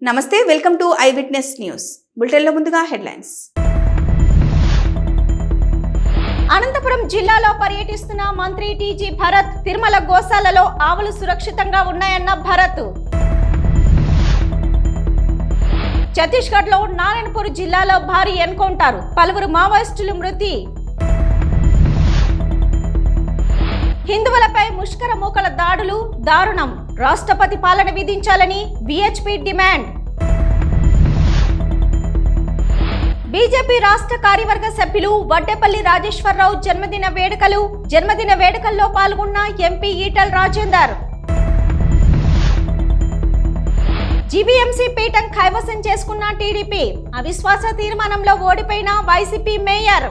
నమస్తే, welcome to I witness news. బులెటిన్లో ముందుగా హెడ్లైన్స్. అనంతపురం జిల్లాలో పర్యటిస్తున్న మంత్రి టీజీ భరత్. తిరుమల గోశాలలో ఆవులు సురక్షితంగా ఉన్నాయన్న భరత్. ఛత్తీస్గఢ్లో నారాయణపూర్ జిల్లాలో భారీ ఎన్కౌంటర్, పలువురు మావోయిస్టులు మృతి. హిందువులపై ముష్కర మూకల దాడులు దారుణం, రాష్ట్రపతి పాలన విధించాలని విహెచ్పి డిమాండ్. బీజేపీ రాష్ట్ర కార్యవర్గ సభ్యులు వడ్డేపల్లి రాజేశ్వరరావు జన్మదిన వేడుకల్లో పాల్గొన్న ఎంపీ ఈటెల రాజేందర్. జీవీఎంసీ పీఠం కైవసం చేసుకున్న టీడీపీ, అవిశ్వాస తీర్మానంలో ఓడిపోయిన వైసీపీ మేయర్.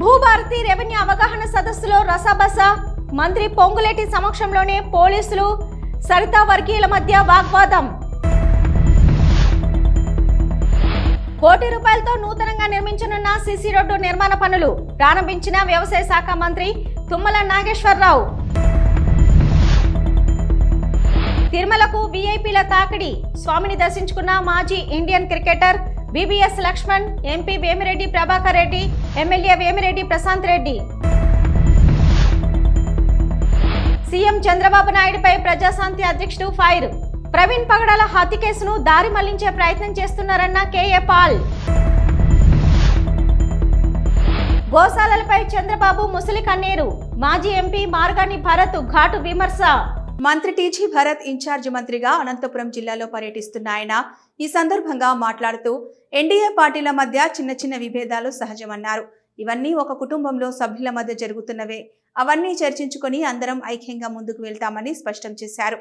భూభారతి రెవెన్యూ అవగాహన సదస్సులో రసాబస, మంత్రి పొంగులేటి సమక్షంలోనే పోలీసులు సరితా వర్గీయుల మధ్య వాగ్వాదం. కోటి రూపాయలతో నూతనంగా నిర్మించనున్న సిసి రోడ్డు నిర్మాణ పనులు ప్రారంభించిన వ్యవసాయ శాఖ మంత్రి తుమ్మల నాగేశ్వరరావు. తిరుమలకు వీఐపీల తాకిడి, స్వామిని దర్శించుకున్న మాజీ Indian cricketer VVS Laxman, MP Vemireddy Prabhakar Reddy, MLA Vemireddy Prashanth Reddy. CM Chandrababu నాయుడుపై ప్రజాశాంతి అధ్యక్షుడు ఫైర్. ప్రవీణ్ పగడాల హత్య కేసును దారి మళ్లించే ప్రయత్నం చేస్తున్నారన్న కేఏ పాల్. గోశాలలపై చంద్రబాబు ముసలి కన్నీరు, మాజీ ఎంపీ మార్గాని భరత్ ఘాటు విమర్శ. మంత్రి టీజీ భరత్ ఇన్ఛార్జి మంత్రిగా అనంతపురం జిల్లాలో పర్యటిస్తున్న ఆయన ఈ సందర్భంగా మాట్లాడుతూ ఎన్డీఏ పార్టీల మధ్య చిన్న చిన్న విభేదాలు సహజమన్నారు. ఇవన్నీ ఒక కుటుంబంలో సభ్యుల మధ్య జరుగుతున్నవే. అవన్నీ చర్చించుకొని అందరం ఐక్యంగా ముందుకు వెళ్తామని స్పష్టం చేశారు.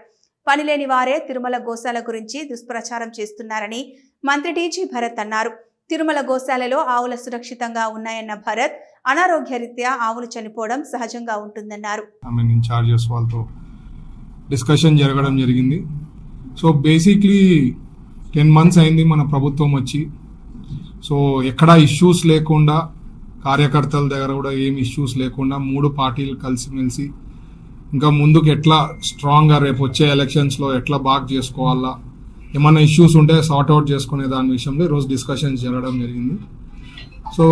పనిలేని వారే తిరుమల గోశాల గురించి దుష్ప్రచారం చేస్తున్నారని మంత్రి టీజీ భరత్ అన్నారు. తిరుమల గోశాలలో ఆవుల సురక్షితంగా ఉన్నాయన్న భరత్, అనారోగ్యరీత్యా ఆవులు చనిపోవడం సహజంగా ఉంటుందన్నారు. డిస్కషన్ జరగడం జరిగింది. సో బేసిక్లీ 10 months అయింది మన ప్రభుత్వం వచ్చి. సో ఎక్కడ ఇష్యూస్ లేకుండా, కార్యకర్తల దగ్గర కూడా ఏం ఇష్యూస్ లేకుండా 3 పార్టీలు కలిసిమెలిసి ఇంకా ముందుకు ఎట్లా స్ట్రాంగ్గా రేపు వచ్చే ఎలక్షన్స్లో ఎట్లా బాగా చేసుకోవాలా, ఏమన్నా ఇష్యూస్ ఉంటే సార్ట్అవుట్ చేసుకునే దాని విషయంలో ఈరోజు డిస్కషన్స్ జరగడం జరిగింది. సో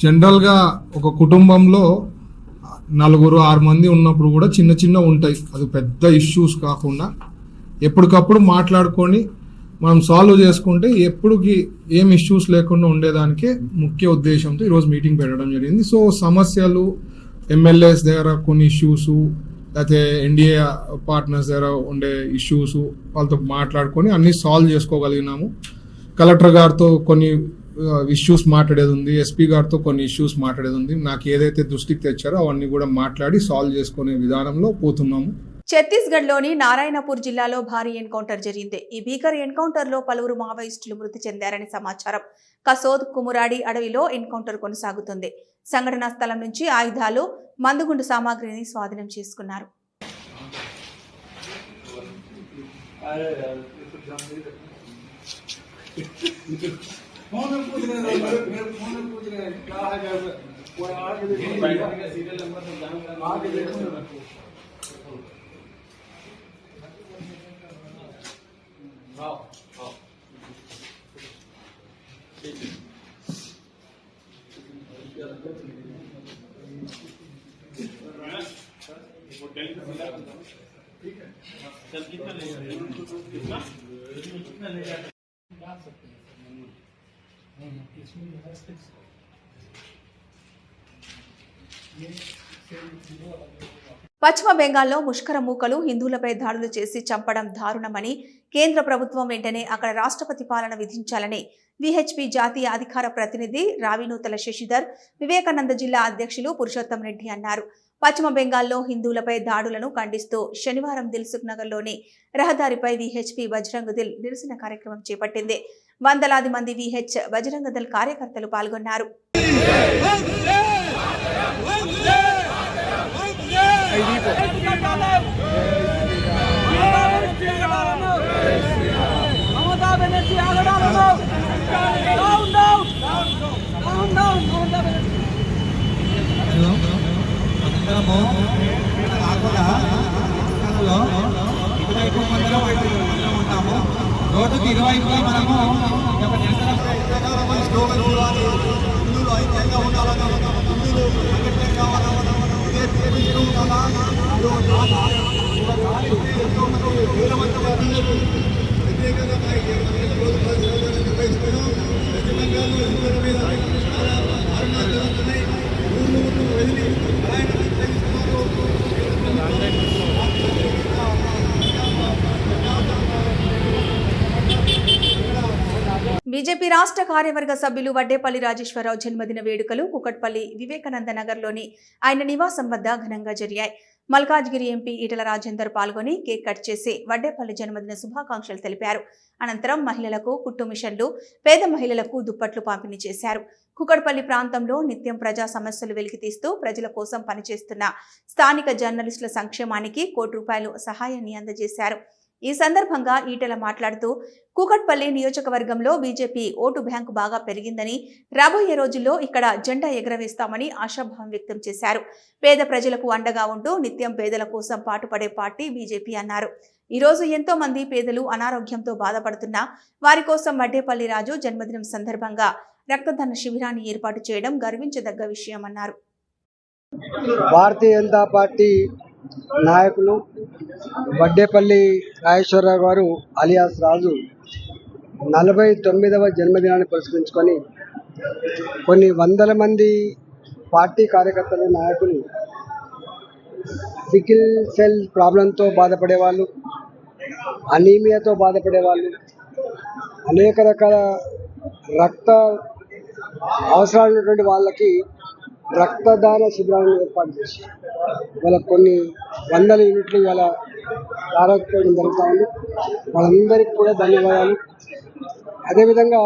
జనరల్గా ఒక కుటుంబంలో 4-6 మంది ఉన్నప్పుడు కూడా చిన్న చిన్న ఉంటాయి. అది పెద్ద ఇష్యూస్ కాకుండా ఎప్పటికప్పుడు మాట్లాడుకొని మనం సాల్వ్ చేసుకుంటే ఎప్పటికి ఏం ఇష్యూస్ లేకుండా ఉండేదానికే ముఖ్య ఉద్దేశంతో ఈరోజు మీటింగ్ పెట్టడం జరిగింది. సో సమస్యలు ఎమ్మెల్యేస్ దగ్గర కొన్ని ఇష్యూస్, లేకపోతే ఎన్డీఏ పార్ట్నర్స్ దగ్గర ఉండే ఇష్యూస్ వాళ్ళతో మాట్లాడుకొని అన్ని సాల్వ్ చేసుకోగలిగినాము. కలెక్టర్ గారితో కొన్ని ఇష్యూస్ మాట్లాడేది ఉంది, ఎస్పీ గారితో కొన్ని ఇష్యూస్ మాట్లాడేది ఉంది. నాకు ఏదైతే దృష్టికి తెచ్చారో అవన్నీ కూడా మాట్లాడి సాల్వ్ చేసుకునే విధానంలో పోతున్నాము. ఛత్తీస్గఢ్లోని నారాయణపూర్ జిల్లాలో భారీ ఎన్కౌంటర్ జరిగింది. ఈ భీకర ఎన్కౌంటర్లో పలువురు మావోయిస్టులు మృతి చెందారని సమాచారం. కసోద్ కుమురాడి అడవిలో ఎన్కౌంటర్ కొనసాగుతుంది. సంఘటనా స్థలం నుంచి ఆయుధాలు, మందుగుండు సామాగ్రిని స్వాధీనం చేసుకున్నారు. పశ్చిమ బెంగాల్లో ముష్కర మూకలు హిందువులపై దాడులు చేసి చంపడం దారుణమని, కేంద్ర ప్రభుత్వం వెంటనే అక్కడ రాష్ట్రపతి పాలన విధించాలని విహెచ్పి జాతీయ అధికార ప్రతినిధి రావినూతల శశిధర్, వివేకానంద జిల్లా అధ్యక్షులు పురుషోత్తం రెడ్డి అన్నారు. పశ్చిమ బెంగాల్లో హిందువులపై దాడులను ఖండిస్తూ శనివారం దిల్సుఖ్ నగర్లోని రహదారిపై విహెచ్పి బజరంగ్ దళ్ నిరసన కార్యక్రమం చేపట్టింది. వందలాది మంది విహెచ్ బజరంగ్ దళ్ కార్యకర్తలు పాల్గొన్నారు. హాస్టల్లో ఇటువైపు కొందరం అటువైపు ఉంటాము. రోడ్డుకి ఇరువైపులా మనము ఒక నిరసన స్లోగన్ ఇవ్వాలి. హిందువులు ఐక్యంగా ఉండాలని, హిందువులు సంఘటన కావాలని, ఇదే ప్రేమిస్తూ ఉండాలా. ఎంతో మంది వేల మంది వ్యతిరేకంగా నిర్వహిస్తున్నాం. పశ్చిమ బెంగాల్లో హిందువుల మీద దారుణాలు జరుగుతున్నాయి. ఊళ్ళు వదిలి బీజేపీ రాష్ట్ర కార్యవర్గ సభ్యులు వడ్డేపల్లి రాజేశ్వరరావు జన్మదిన వేడుకలు కుకట్పల్లి వివేకానంద నగర్లోని ఆయన నివాసం వద్ద ఘనంగా జరిగాయి. మల్కాజ్గిరి ఎంపీ ఈటల రాజేందర్ పాల్గొని కేక్ కట్ చేసి వడ్డేపల్లి జన్మదిన శుభాకాంక్షలు తెలిపారు. అనంతరం మహిళలకు కుట్టు మిషన్లు, పేద మహిళలకు దుప్పట్లు పంపిణీ చేశారు. కుకట్పల్లి ప్రాంతంలో నిత్యం ప్రజా సమస్యలు వెలికితీస్తూ ప్రజల కోసం పనిచేస్తున్న స్థానిక జర్నలిస్టుల సంక్షేమానికి ₹1 సహాయాన్ని అందజేశారు. ఈ సందర్భంగా ఈటెల మాట్లాడుతూ కూకట్పల్లి నియోజకవర్గంలో బీజేపీ ఓటు బ్యాంకు బాగా పెరిగిందని, రాబోయే రోజుల్లో ఇక్కడ జెండా ఎగరవేస్తామని ఆశాభావం వ్యక్తం చేశారు. పేద ప్రజలకు అండగా ఉంటూ నిత్యం పేదల కోసం పాటుపడే పార్టీ బీజేపీ అన్నారు. ఈ రోజు ఎంతో మంది పేదలు అనారోగ్యంతో బాధపడుతున్నా వారి కోసం వడ్డేపల్లి రాజు జన్మదినం సందర్భంగా రక్తదాన శిబిరాన్ని ఏర్పాటు చేయడం గర్వించదగ్గ విషయమన్నారు. భారతీయ జనతా పార్టీ నాయకులు వడ్డేపల్లి రాజేశ్వరరావు గారు అలియాస్ రాజు 49వ జన్మదినాన్ని పురస్కరించుకొని కొన్ని వందల మంది పార్టీ కార్యకర్తలు, నాయకులు సికిల్ సెల్ ప్రాబ్లంతో బాధపడేవాళ్ళు, అనీమియాతో బాధపడేవాళ్ళు, అనేక రకాల రక్త అవసరాలు ఉన్నటువంటి వాళ్ళకి రక్తదాన శిబిరాలను ఏర్పాటు చేసి వాళ్ళకు కొన్ని వందల యూనిట్లు ఇవాళ ప్రారంభించడం జరుగుతూ ఉంది. వాళ్ళందరికీ కూడా ధన్యవాదాలు. అదేవిధంగా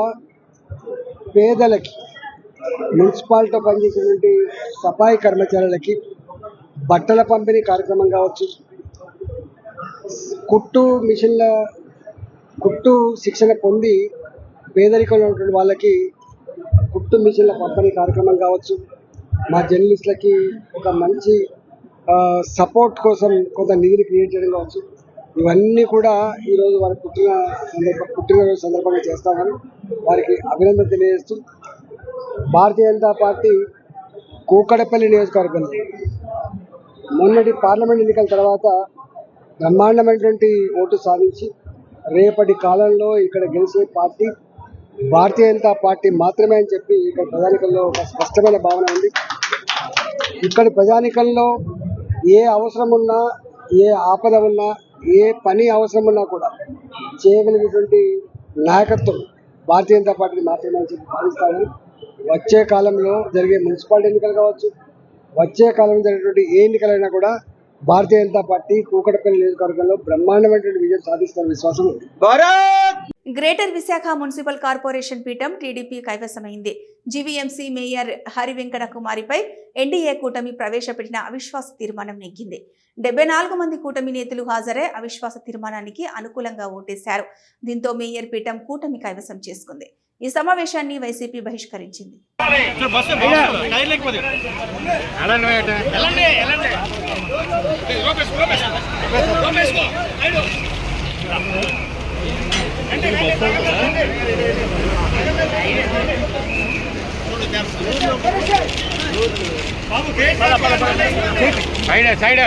పేదలకి, మున్సిపాలిటీ పనిచేసేటువంటి సఫాయి కర్మచారులకి బట్టల పంపిణీ కార్యక్రమం కావచ్చు, కుట్టు శిక్షణ పొంది పేదరికంలో ఉన్నటువంటి వాళ్ళకి కుట్టు మిషన్ల పంపిణీ కార్యక్రమం కావచ్చు, మా జర్నలిస్టులకి ఒక మంచి సపోర్ట్ కోసం కొంత నిధిని క్రియేట్ చేయడం కావచ్చు, ఇవన్నీ కూడా ఈరోజు వారి పుట్టినరోజు సందర్భంగా చేస్తామని వారికి అభినందన తెలియజేస్తూ, భారతీయ జనతా పార్టీ కూకట్పల్లి నియోజకవర్గంలో మొన్నటి పార్లమెంట్ ఎన్నికల తర్వాత బ్రహ్మాండమైనటువంటి ఓటు సాధించి రేపటి కాలంలో ఇక్కడ గెలిచే పార్టీ భారతీయ జనతా పార్టీ మాత్రమే అని చెప్పి ఇక్కడ ప్రజానికంలో ఒక స్పష్టమైన భావన ఉంది. ఇక్కడి ప్రజానికంలో ఏ అవసరం ఉన్నా, ఏ ఆపద ఉన్నా, ఏ పని అవసరం ఉన్నా కూడా చేయగలిగేటువంటి నాయకత్వం భారతీయ జనతా పార్టీ మాత్రమే అని చెప్పి భావిస్తామని, వచ్చే కాలంలో జరిగే మున్సిపాలిటీ ఎన్నికలు కావచ్చు, వచ్చే కాలంలో జరిగేటువంటి ఏ ఎన్నికలైనా కూడా భారతీయ జనతా పార్టీ కూకట్పల్లి నియోజకవర్గంలో బ్రహ్మాండమైనటువంటి విజయం సాధిస్తున్న విశ్వాసం ఉంది. గ్రేటర్ విశాఖ మున్సిపల్ కార్పొరేషన్ పీఠం టీడీపీ కైవసమైంది. జీవీఎంసీ మేయర్ హరివెంకట కుమారిపై ఎన్డీఏ కూటమి ప్రవేశపెట్టిన అవిశ్వాస తీర్మానం నెగ్గింది. 74 మంది కూటమి నేతలు హాజరై అవిశ్వాస తీర్మానానికి అనుకూలంగా ఓటేశారు. దీంతో మేయర్ పీఠం కూటమి కైవసం చేసుకుంది. ఈ సమావేశాన్ని వైసీపీ బహిష్కరించింది. సైడ్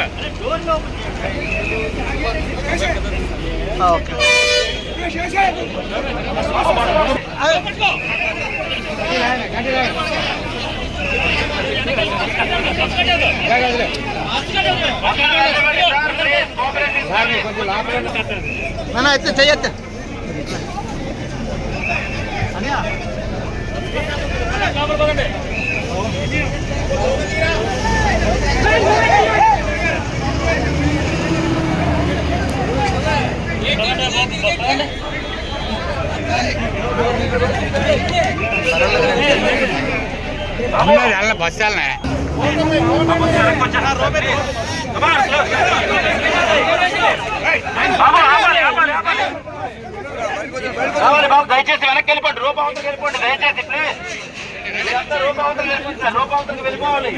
అయితే చెయ్యొద్దు. అన్న బస్ చాలనే బాబు దయచేసి వెనక్కి వెళ్ళిపోండి, రూపాంతరికి వెళ్ళిపోండి దయచేసి ప్లీజ్. రూపాంతరికి వెళ్ళిపోవాలి.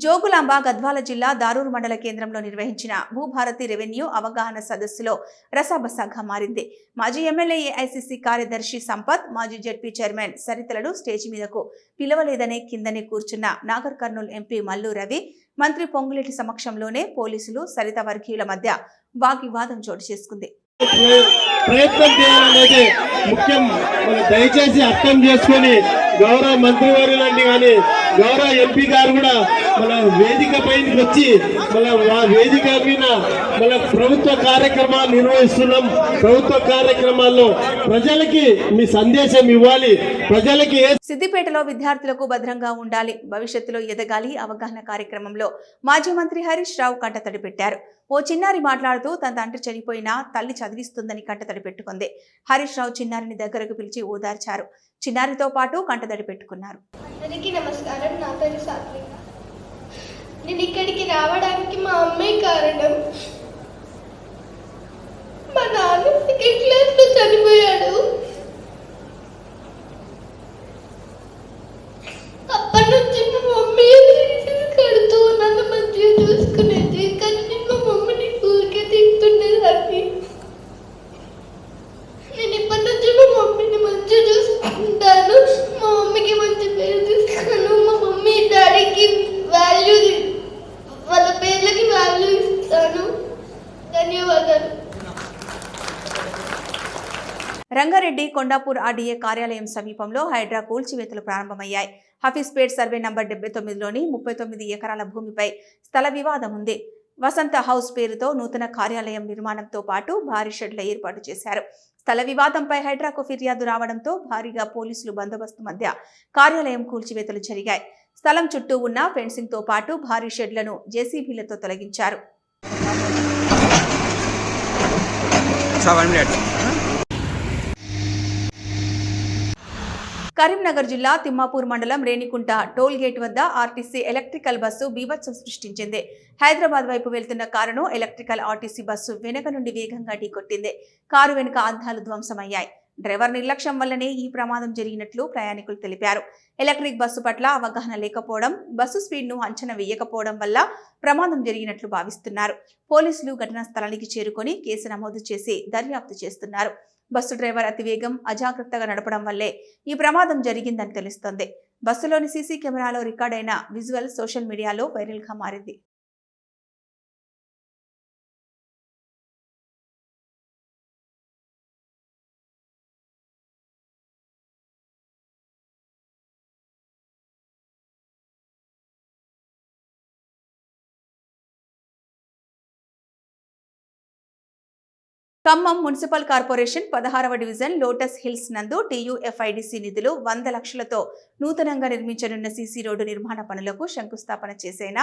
జోగులాంబ గద్వాల జిల్లా దారూరు మండల కేంద్రంలో నిర్వహించిన భూభారతి రెవెన్యూ అవగాహన సదస్సులో రసాబసాగా మారింది. మాజీ ఎమ్మెల్యే ఏఐసిసి కార్యదర్శి సంపత్, మాజీ జెడ్పీ చైర్మన్ సరితలను స్టేజి మీదకు పిలవలేదనే కిందనే కూర్చున్న నాగర్ కర్నూల్ ఎంపీ మల్లు రవి, మంత్రి పొంగులేటి సమక్షంలోనే పోలీసులు సరిత వర్గీయుల మధ్య వాగ్వివాదం చోటు చేసుకుంది. ప్రయత్నం చేయాలనేది ముఖ్యం. దయచేసి అర్థం చేసుకొని గౌరవ మంత్రివర్యులండి కానీ గౌరవ ఎంపీ గారు కూడా మన వేదిక పైకి వచ్చి మన వేదిక మీద మన ప్రభుత్వ కార్యక్రమాలు నిర్వహిస్తున్నాం. ప్రభుత్వ కార్యక్రమాల్లో ప్రజలకి మీ సందేశం ఇవ్వాలి. ప్రజలకి సిద్దిపేటలో విద్యార్థులకు భద్రంగా ఉండాలి, భవిష్యత్తులో ఎదగాలి అవగాహన కార్యక్రమంలో మాజీ మంత్రి హరీష్ రావు కంటతడి పెట్టారు. ఓ చిన్నారి మాట్లాడుతూ తన తండ్రి చనిపోయినా తల్లి చదివిస్తుందని కంటతడి పెట్టుకుంది. హరీష్ రావు చిన్నారిని దగ్గరకు పిలిచి ఓదార్చారు. చిన్నారితో పాటు కంటతడి పెట్టుకున్నారు. అందరికీ నమస్కారం. నా పేరు సాత్విక. నేను ఇక్కడికి రావడానికి మా అమ్మే కారణం. మా నాన్న సెకండ్ క్లాస్లో చనిపోయాడు. అప్పటి నుంచి మా మమ్మీ కడుతూ నన్ను మంచిగా చూసుకునేది. కానీ నేను మా మమ్మీని ఊరికే తింటుండేదాన్ని. నేను ఇప్పటి నుంచి మా మమ్మీని మంచిగా చూసుకుంటాను. మా మమ్మీకి మంచి పేరు తీస్తాను. మా మమ్మీ డాడీకి వాల్యూ, వాళ్ళ పేర్లకి వాల్యూ ఇస్తాను. ధన్యవాదాలు. రంగారెడ్డి కొండాపూర్ ఆర్డీఏ కార్యాలయం సమీపంలో హైడ్రా కూల్చివేతలు ప్రారంభమయ్యాయి. హఫీజ్పేట్ సర్వే నంబర్ 79లోని 39 ఎకరాల భూమిపై స్థల వివాదం ఉంది. వసంత హౌస్ పేరుతో నూతన కార్యాలయం నిర్మాణంతో పాటు భారీ షెడ్ల ఏర్పాటు చేశారు. స్థల వివాదంపై హైడ్రాకు ఫిర్యాదు రావడంతో భారీగా పోలీసులు బందోబస్తు మధ్య కార్యాలయం కూల్చివేతలు జరిగాయి. స్థలం చుట్టూ ఉన్న ఫెన్సింగ్ తో పాటు భారీ షెడ్లను జేసీబీలతో తొలగించారు. కరీంనగర్ జిల్లా తిమ్మాపూర్ మండలం రేణికుంట టోల్ గేట్ వద్ద ఆర్టీసీ ఎలక్ట్రికల్ బస్సు బీభత్సం సృష్టించింది. హైదరాబాద్ వైపు వెళ్తున్న కారును ఎలక్ట్రికల్ ఆర్టీసీ బస్సు వెనుక నుండి వేగంగా ఢీకొట్టింది. కారు వెనుక అద్దాలు ధ్వంసమయ్యాయి. డ్రైవర్ నిర్లక్ష్యం వల్లనే ఈ ప్రమాదం జరిగినట్లు ప్రయాణికులు తెలిపారు. ఎలక్ట్రిక్ బస్సు పట్ల అవగాహన లేకపోవడం, బస్సు స్పీడ్ను అంచనా వేయకపోవడం వల్ల ప్రమాదం జరిగినట్లు భావిస్తున్నారు. పోలీసులు ఘటనా స్థలానికి చేరుకొని కేసు నమోదు చేసి దర్యాప్తు చేస్తున్నారు. బస్సు డ్రైవర్ అతివేగం, అజాగ్రత్తగా నడపడం వల్లే ఈ ప్రమాదం జరిగిందని తెలుస్తోంది. బస్సులోని సీసీ కెమెరాలో రికార్డైన విజువల్ సోషల్ మీడియాలో వైరల్గా మారింది. ఖమ్మం మున్సిపల్ కార్పొరేషన్ 16వ డివిజన్ లోటస్ హిల్స్ నందు TUFIDC నిధులు 100 లక్షలతో నూతనంగా నిర్మించనున్న సీసీ రోడ్డు నిర్మాణ పనులకు శంకుస్థాపన చేసిన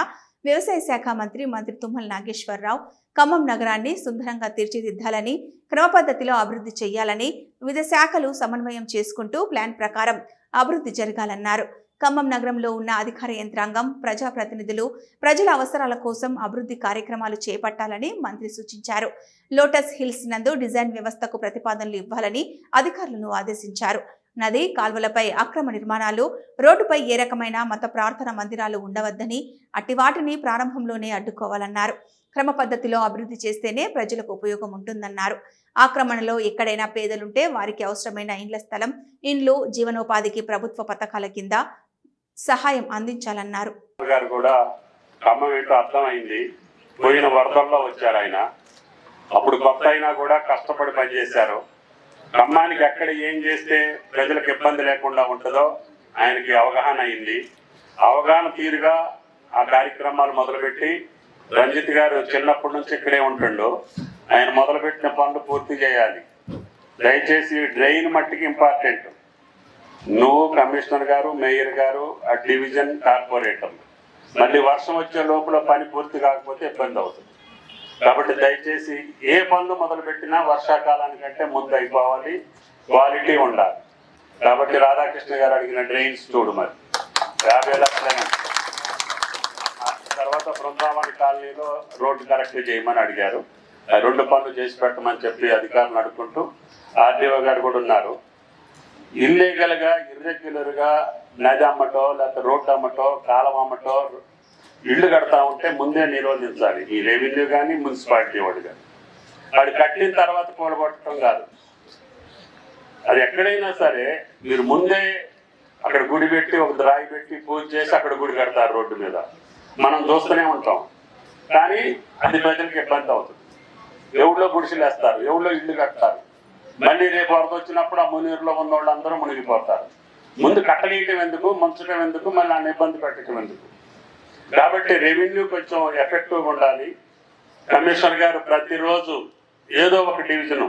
వ్యవసాయ శాఖ మంత్రి తుమ్మల నాగేశ్వరరావు ఖమ్మం నగరాన్ని సుందరంగా తీర్చిదిద్దాలని, క్రమపద్ధతిలో అభివృద్ధి చేయాలని, వివిధ శాఖలు సమన్వయం చేసుకుంటూ ప్లాన్ ప్రకారం అభివృద్ధి జరగాలన్నారు. ఖమ్మం నగరంలో ఉన్న అధికార యంత్రాంగం, ప్రజాప్రతినిధులు ప్రజల అవసరాల కోసం అభివృద్ధి కార్యక్రమాలు చేపట్టాలని మంత్రి సూచించారు. లోటస్ హిల్స్ నందు డిజైన్ వ్యవస్థకు ప్రతిపాదనలు ఇవ్వాలని అధికారులను ఆదేశించారు. నది కాల్వలపై అక్రమ నిర్మాణాలు, రోడ్డుపై ఏ రకమైన మత ప్రార్థన మందిరాలు ఉండవద్దని, అట్టి వాటిని ప్రారంభంలోనే అడ్డుకోవాలన్నారు. క్రమ పద్ధతిలో అభివృద్ధి చేస్తేనే ప్రజలకు ఉపయోగం ఉంటుందన్నారు. ఆక్రమణలో ఎక్కడైనా పేదలుంటే వారికి అవసరమైన ఇండ్ల స్థలం, ఇండ్లు, జీవనోపాధికి ప్రభుత్వ పథకాల కింద సహాయం అందించాలన్నారు. గారు కూడా ఖమ్మం ఏంటో అర్థమైంది. పోయిన వరదల్లో వచ్చారు ఆయన. అప్పుడు కొత్త అయినా కూడా కష్టపడి పనిచేశారు. ఖమ్మానికి ఎక్కడ ఏం చేస్తే ప్రజలకు ఇబ్బంది లేకుండా ఉంటుందో ఆయనకి అవగాహన అయింది. అవగాహన తీరుగా ఆ కార్యక్రమాలు మొదలుపెట్టి, రంజిత్ గారు చిన్నప్పటి నుంచి ఇక్కడే ఉంటుండు. ఆయన మొదలుపెట్టిన పనులు పూర్తి చేయాలి. దయచేసి డ్రైన్ మట్టికి ఇంపార్టెంట్. నువ్వు కమిషనర్ గారు, మేయర్ గారు, ఆ డివిజన్ కార్పొరేటర్, మళ్ళీ వర్షం వచ్చే లోపల పని పూర్తి కాకపోతే ఇబ్బంది అవుతుంది. కాబట్టి దయచేసి ఏ పనులు మొదలుపెట్టినా వర్షాకాలానికంటే ముందు అయిపోవాలి, క్వాలిటీ ఉండాలి. కాబట్టి రాధాకృష్ణ గారు అడిగిన డ్రైన్స్ చూడు, మరి 50 లక్షలైన తర్వాత బృందావన కాలనీలో రోడ్డు కరెక్ట్ చేయమని అడిగారు. 2 పనులు చేసి పెట్టమని చెప్పి అధికారులు అడుగుకుంటూ ఆర్డీఓ గారు కూడా ఉన్నారు. ఇర్రెగ్యులర్గా నది అమ్మటో, లేకపోతే రోడ్డు అమ్మటో, కాలం అమ్మటో, ఇళ్ళు కడతా ఉంటే ముందే నిరోధించాలి, ఈ రెవెన్యూ కానీ మున్సిపాలిటీ వాడు కానీ. వాడు కట్టిన తర్వాత కూలగొట్టడం కాదు. అది ఎక్కడైనా సరే మీరు ముందే అక్కడ గుడి పెట్టి ఒక రాయి పెట్టి పూజ చేసి అక్కడ గుడి కడతారు రోడ్డు మీద, మనం చూస్తూనే ఉంటాం. కానీ అది ప్రజలకు ఇబ్బంది అవుతుంది. ఎవరిలో గుడిసెలు వేస్తారు, ఎవరిలో ఇల్లు కడతారు, మళ్ళీ రేపు వరద వచ్చినప్పుడు ఆ మునీరులో ఉన్న వాళ్ళందరూ మునిగిపోతారు. ముందు కట్టనీయటం ఎందుకు, ముంచడం ఎందుకు, మళ్ళీ ఆ ఇబ్బంది పెట్టడం ఎందుకు? కాబట్టి రెవెన్యూ కొంచెం ఎఫెక్టివ్గా ఉండాలి. కమిషనర్ గారు ప్రతిరోజు ఏదో ఒక డివిజను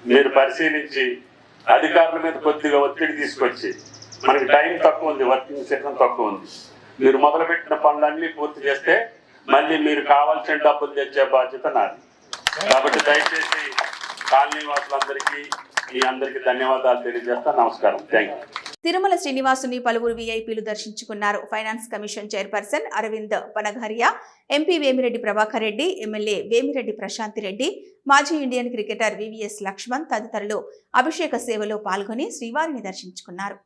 మీరు పరిశీలించి అధికారుల మీద కొద్దిగా ఒత్తిడి తీసుకొచ్చి, మనకి టైం తక్కువ ఉంది, వర్కింగ్ సెషన్ తక్కువ ఉంది, మీరు మొదలుపెట్టిన పనులన్నీ పూర్తి చేస్తే మళ్ళీ మీరు కావాల్సిన డబ్బులు తెచ్చే బాధ్యత నాది. కాబట్టి దయచేసి కాలనీ వాసులందరికీ మీ అందరికీ ధన్యవాదాలు తెలియజేస్తా. నమస్కారం. Thank you. తిరుమల శ్రీనివాసుని పలువురు వీఐపీలు దర్శించుకున్నారు. Finance commission chairperson Arvind Panagariya, MP Vemireddy Prabhakar Reddy, MLA Vemireddy Prashanthi Reddy, మాజీ ఇండియన్ క్రికెటర్ వివిఎస్ లక్ష్మణ్ తదితరులు అభిషేక సేవలో పాల్గొని శ్రీవారిని దర్శించుకున్నారు.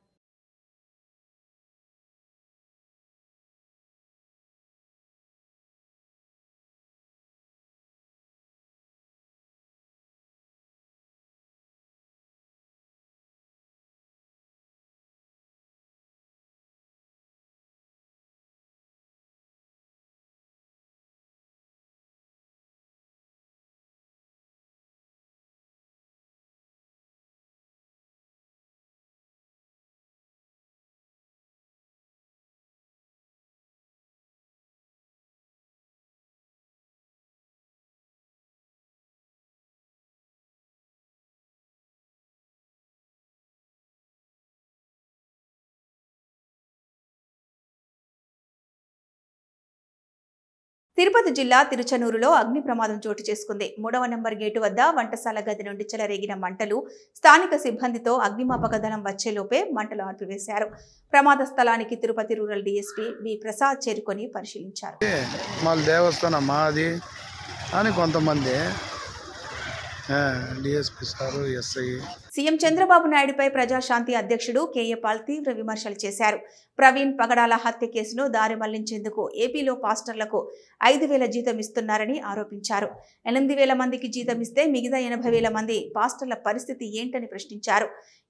తిరుపతి జిల్లా తిరుచనూరులో అగ్ని ప్రమాదం చోటు చేసుకుంది. 3వ నెంబర్ గేటు వద్ద వంటశాల గది నుండి చెలరేగిన మంటలు స్థానిక సిబ్బందితో అగ్నిమాపక దళం వచ్చేలోపే మంటలు ఆర్పివేశారు. ప్రమాద స్థలానికి Tirupati rural DSP B Prasad చేరుకొని పరిశీలించారు. దేవస్థానం మాది అని కొంతమంది DSP sir, SI. CM Chandrababu నాయుడుపై ప్రజాశాంతి అధ్యక్షుడు కేఏ పాల్ తీవ్ర విమర్శలు చేశారు. ప్రవీణ్ పగడాల హత్య కేసును దారి మళ్లించేందుకు ఏపీలో పాస్టర్లకు 5,000 జీతం ఇస్తున్నారని ఆరోపించారు. 8,000 మందికి జీతం ఇస్తే మిగతా 80,000 మంది పాస్టర్ల పరిస్థితి ఏంటని ప్రశ్నించారు.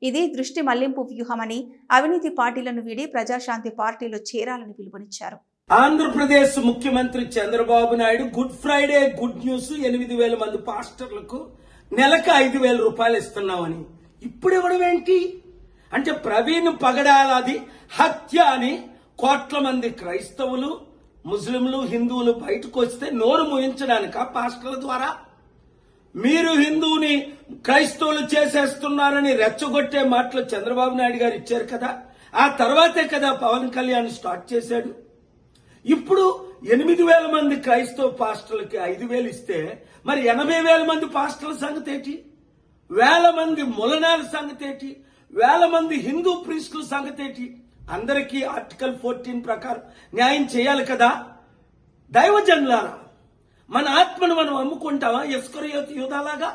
ఇది దృష్టి మళ్లింపు వ్యూహమని, అవినీతి పార్టీలను వీడి ప్రజాశాంతి పార్టీలో చేరాలని పిలుపునిచ్చారు. ఆంధ్రప్రదేశ్ ముఖ్యమంత్రి Chandrababu Naidu good Friday good news 8,000 మంది పాస్టర్లకు నెలకు 5,000 రూపాయలు ఇస్తున్నామని ఇప్పుడు ఇవ్వడం ఏంటి అంటే ప్రవీణ్ పగడాలది హత్య అని కోట్ల మంది క్రైస్తవులు, ముస్లింలు, హిందువులు బయటకు వస్తే నోరు మూయించడానిక పాస్టర్ల ద్వారా? మీరు హిందువుని క్రైస్తవులు చేసేస్తున్నారని రెచ్చగొట్టే మాటలు చంద్రబాబు నాయుడు గారు ఇచ్చారు కదా, ఆ తర్వాతే కదా పవన్ కళ్యాణ్ స్టార్ట్ చేశాడు. ఇప్పుడు 8,000 మంది క్రైస్తవ పాస్టర్లకి 5,000 ఇస్తే మరి 80,000 మంది పాస్టర్ల సంగతి ఏంటి? 1,000 మంది ములనాల సంగతి ఏంటి? 1,000 మంది హిందూ ప్రీస్టుల సంగతి ఏంటి? అందరికీ ఆర్టికల్ 14 ప్రకారం న్యాయం చేయాలి కదా. దైవజనులారా, మన ఆత్మను మనం అమ్ముకుంటామా ఇస్కరియోతు యూదాలాగా?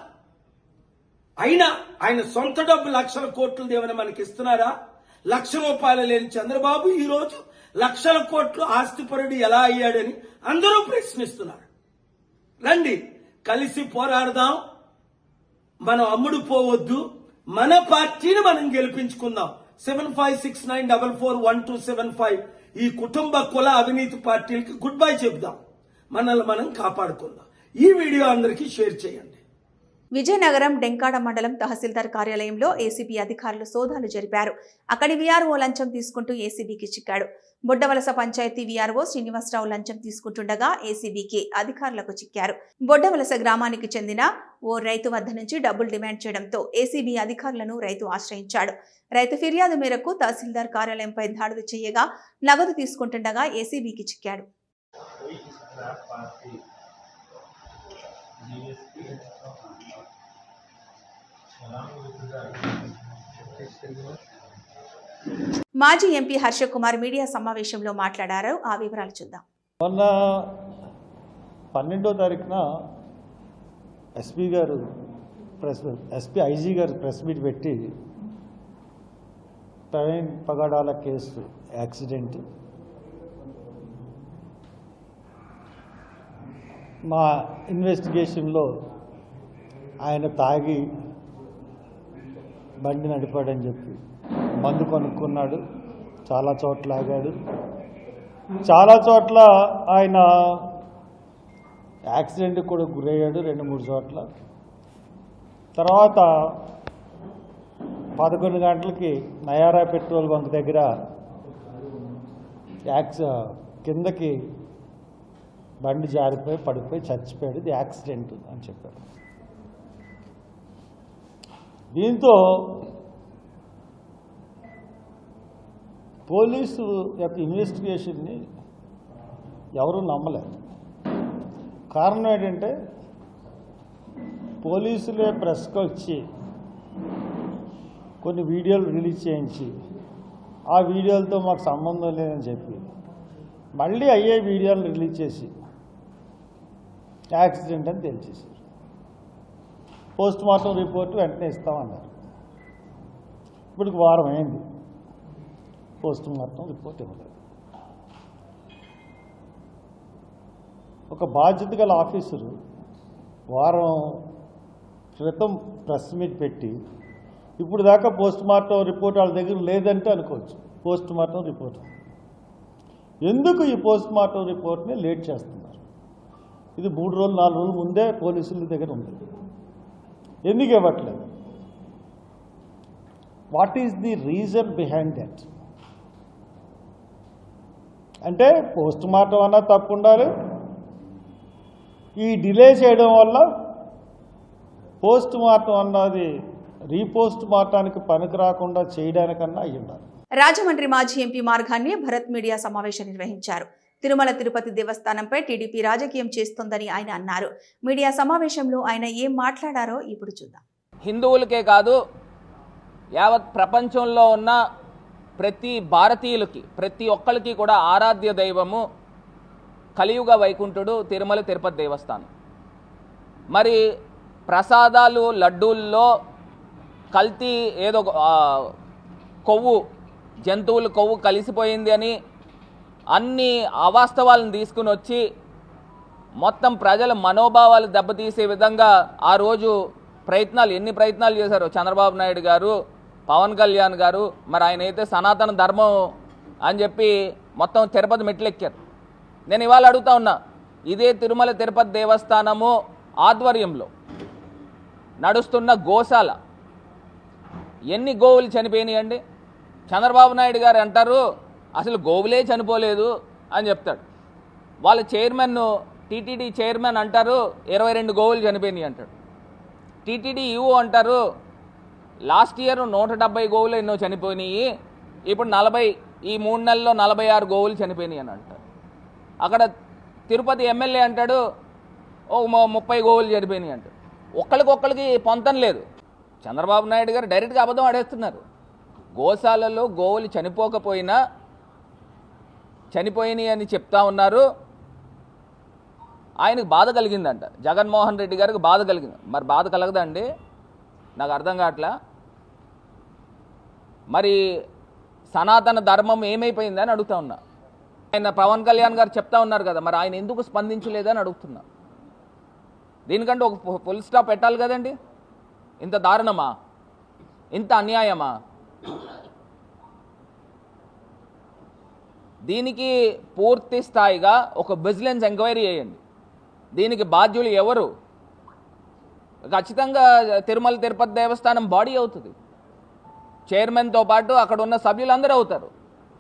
అయినా ఆయన సొంత డబ్బు లక్షల కోట్లు దేవని మనకి ఇస్తున్నారా? ₹1,00,000 లేని చంద్రబాబు ఈ రోజు లక్షల కోట్లు ఆస్తిపరుడు ఎలా అయ్యాడని అందరూ ప్రశ్నిస్తున్నారు. రండి కలిసి పోరాడదాం, మనం అమ్ముడు పోవద్దు, మన పార్టీని మనం గెలిపించుకుందాం. 7569441275 ఈ కుటుంబ కుల అవినీతి పార్టీలకి గుడ్ బై చెప్దాం, మనల్ని మనం కాపాడుకుందాం. ఈ వీడియో అందరికీ షేర్ చేయండి. విజయనగరం డెంకాడ మండలం తహసీల్దార్ కార్యాలయంలో ఏసీబీ అధికారులు సోదాలు జరిపారు. అక్కడి వీఆర్ఓ లంచం తీసుకుంటూ ఏసీబీకి చిక్కాడు. బొడ్డవలస పంచాయతీ వీఆర్ఓ శ్రీనివాసరావు లంచం తీసుకుంటుండగా ఏసీబీకి అధికారులకు చిక్కారు. బొడ్డవలస గ్రామానికి చెందిన ఓ రైతు వద్ద నుంచి డబ్బులు డిమాండ్ చేయడంతో ఏసీబీ అధికారులను రైతు ఆశ్రయించాడు. రైతు ఫిర్యాదు మేరకు తహసీల్దార్ కార్యాలయంపై దాడులు చేయగా నగదు తీసుకుంటుండగా ఏసీబీకి చిక్కాడు. మాజీ ఎంపీ హర్ష కుమార్ మీడియా సమావేశంలో మాట్లాడారు. ఆ వివరాలు చూద్దాం. మొన్న 12వ తారీఖున ఎస్పీ ఐజీ గారు ప్రెస్ మీట్ పెట్టి ప్రవీణ్ పగడాల కేసు యాక్సిడెంట్ మా ఇన్వెస్టిగేషన్లో ఆయన తాగి బండి నడిపాడని చెప్పి మందు కొనుక్కున్నాడు, చాలా చోట్ల ఆగాడు, చాలా చోట్ల ఆయన యాక్సిడెంట్కి కూడా గురయ్యాడు 2-3 చోట్ల. తర్వాత 11 గంటలకి నయారా పెట్రోల్ బంక్ దగ్గర కిందకి బండి జారిపోయి పడిపోయి చచ్చిపోయాడు, ఇది యాక్సిడెంట్ అని చెప్పారు. దీంతో పోలీసు యొక్క ఇన్వెస్టిగేషన్ని ఎవరూ నమ్మలేదు. కారణం ఏంటంటే పోలీసులే ప్రెస్కి వచ్చి కొన్ని వీడియోలు రిలీజ్ చేయించి ఆ వీడియోలతో మాకు సంబంధం లేదని చెప్పి మళ్ళీ అయ్యే వీడియోలు రిలీజ్ చేసి యాక్సిడెంట్ అని తెలిసేసారు. పోస్ట్ మార్టం రిపోర్ట్ వెంటనే ఇస్తామన్నారు. ఇప్పటికి వారం అయింది, పోస్ట్ మార్టం రిపోర్ట్ ఇవ్వలేదు. ఒక బాధ్యత గల ఆఫీసరు వారం క్రితం ప్రెస్ మీట్ పెట్టి ఇప్పుడు దాకా పోస్ట్ మార్టం రిపోర్ట్ వాళ్ళ దగ్గర లేదంటే అనుకోవచ్చు. పోస్ట్ మార్టం రిపోర్ట్ ఎందుకు ఈ పోస్ట్ మార్టం రిపోర్ట్ని లేట్ చేస్తున్నారు? ఇది 3 రోజులు 4 రోజుల ముందే పోలీసుల దగ్గర ఉంది, ఎందుకు ఇవ్వట్లేదు? What is the reason behind that? అంటే పోస్ట్ మార్టం అన్నా తప్పు ఉండాలి, ఈ డిలే చేయడం వల్ల పోస్ట్ మార్టం అన్నది రీపోస్ట్ మార్టానికి పనికి రాకుండా చేయడానికన్నా అయ్యి ఉండాలి. రాజమండ్రి మాజీ ఎంపీ మార్గాన్ని భరత్ మీడియా సమావేశం నిర్వహించారు. తిరుమల తిరుపతి దేవస్థానంపై టీడీపీ రాజకీయం చేస్తోందని ఆయన అన్నారు. మీడియా సమావేశంలో ఆయన ఏం మాట్లాడారో ఇప్పుడు చూద్దాం. హిందువులకే కాదు, యావత్ ప్రపంచంలో ఉన్న ప్రతి భారతీయులకి, ప్రతి ఒక్కరికి కూడా ఆరాధ్య దైవము కలియుగ వైకుంఠుడు తిరుమల తిరుపతి దేవస్థానం. మరి ప్రసాదాలు లడ్డూల్లో కల్తీ ఏదో కొవ్వు, జంతువుల కొవ్వు కలిసిపోయింది అని అన్ని అవాస్తవాలను తీసుకుని వచ్చి మొత్తం ప్రజల మనోభావాలు దెబ్బతీసే విధంగా ఆ రోజు ఎన్ని ప్రయత్నాలు చేశారు చంద్రబాబు నాయుడు గారు, పవన్ కళ్యాణ్ గారు. మరి ఆయన అయితే సనాతన ధర్మం అని చెప్పి మొత్తం తిరుపతి మెట్లెక్కారు. నేను ఇవాళ అడుగుతా ఉన్నా, ఇదే తిరుమల తిరుపతి దేవస్థానము ఆధ్వర్యంలో నడుస్తున్న గోశాల ఎన్ని గోవులు చనిపోయినాయండి? చంద్రబాబు నాయుడు గారు అంటారు అసలు గోవులే చనిపోలేదు అని చెప్తాడు. వాళ్ళ చైర్మన్, టీటీడీ చైర్మన్ అంటారు 22 గోవులు చనిపోయినాయి అంటాడు. టీటీడీ ఈవో అంటారు లాస్ట్ ఇయర్ 170 గోవులు ఎన్నో చనిపోయినాయి, ఇప్పుడు 40, ఈ 3 నెలల్లో 46 గోవులు చనిపోయినాయి అని అంటారు. అక్కడ తిరుపతి ఎమ్మెల్యే అంటాడు 30 గోవులు చనిపోయినాయి అంటాడు. ఒక్కరికి పొంతం లేదు. చంద్రబాబు నాయుడు గారు డైరెక్ట్గా అబద్ధం ఆడేస్తున్నారు. గోశాలలో గోవులు చనిపోకపోయినా చనిపోయినాయి అని చెప్తా ఉన్నారు. ఆయనకు బాధ కలిగిందంట, జగన్మోహన్ రెడ్డి గారికి బాధ కలిగింది. మరి బాధ కలగదండి? నాకు అర్థం కావట్లా. మరి సనాతన ధర్మం ఏమైపోయిందని అడుగుతా ఉన్నా. ఆయన పవన్ కళ్యాణ్ గారు చెప్తా ఉన్నారు కదా, మరి ఆయన ఎందుకు స్పందించలేదని అడుగుతున్నా. దీనికంటే ఒక ఫుల్ స్టాప్ పెట్టాలి కదండి. ఇంత దారుణమా? ఇంత అన్యాయమా? దీనికి పూర్తి స్థాయిగా ఒక విజిలెన్స్ ఎంక్వైరీ చేయండి. దీనికి బాధ్యులు ఎవరు? ఖచ్చితంగా తిరుమల తిరుపతి దేవస్థానం బాడీ అవుతుంది. చైర్మన్తో పాటు అక్కడ ఉన్న సభ్యులందరూ అవుతారు,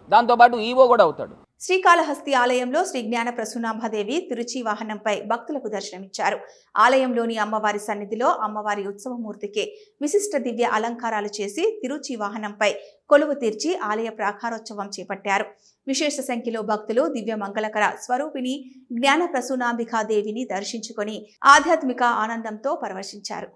దాంతోపాటు ఈవో కూడా అవుతాడు. శ్రీకాళహస్తి ఆలయంలో శ్రీ జ్ఞాన ప్రసూనాంబదేవి తిరుచి వాహనంపై భక్తులకు దర్శనమిచ్చారు. ఆలయంలోని అమ్మవారి సన్నిధిలో అమ్మవారి ఉత్సవమూర్తికి విశిష్ట దివ్య అలంకారాలు చేసి తిరుచి వాహనంపై కొలువు తీర్చి ఆలయ ప్రాకారోత్సవం చేపట్టారు. విశేష సంఖ్యలో భక్తులు దివ్య మంగళకర స్వరూపిణి జ్ఞాన ప్రసూనాంబికాదేవిని దర్శించుకొని ఆధ్యాత్మిక ఆనందంతో పరవశించారు.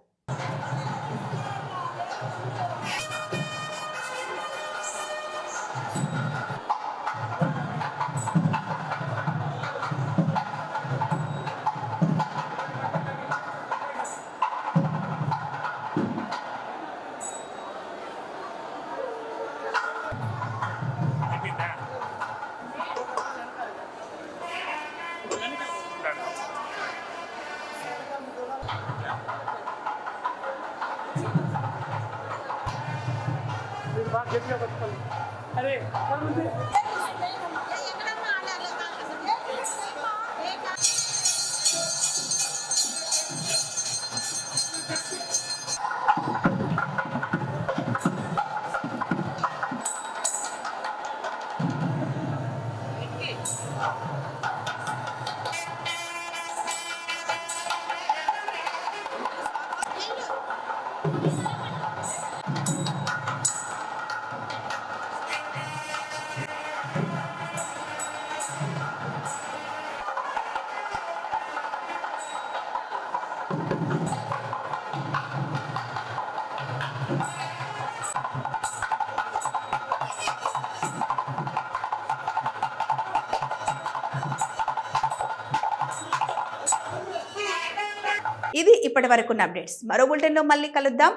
ఇది ఇప్పటి వరకున్న అప్డేట్స్. మరో బులెటిన్లో మళ్ళీ కలుద్దాం.